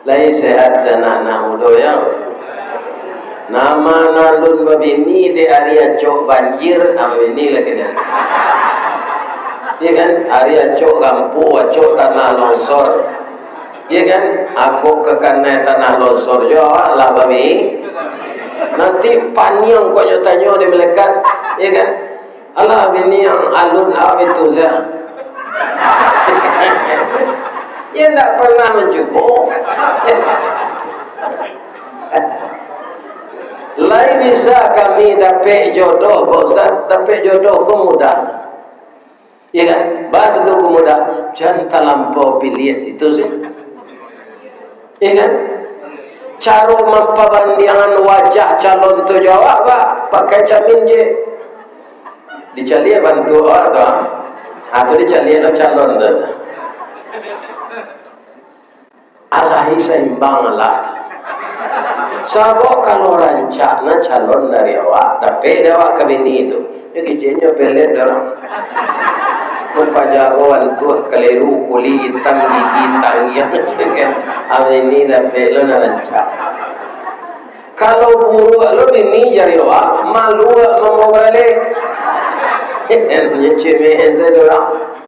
Lai sehat sana na mudo yang. Nama nalun babini di area cok banjir, babini lagi ni. Iya kan? Area cok kampu, cok tanah longsor. Iya kan? Aku ke kanai tanah longsor jauh lah babi. Nanti panjang kau nyotanya di melekat. Iya kan? Allah bini yang alun awet tu saja. Ia tak pernah mencuba. Lai bisa kami dapat jodoh, Ustaz. Dapat jodoh ku mudah. Ya kan? Bantu ku mudah. Jangan terlampau pilih itu sih. Ya kan? Cara membandingkan wajah calon tu jawab pak, pakai cermin je. Dicari bantu orang tu, atau dicari calon tu. Alahi seimbang lah. Sabok kalau rancak na calon dari awak, tapi awak kebini itu, ya kecilnya pelet orang. Perpajagoan tu keliru kuli hitam gigi tangian kan, ini dah pelo na rancak. Kalau buru lo bini jari awak, malu membawa balik. Punya cemeh saya orang.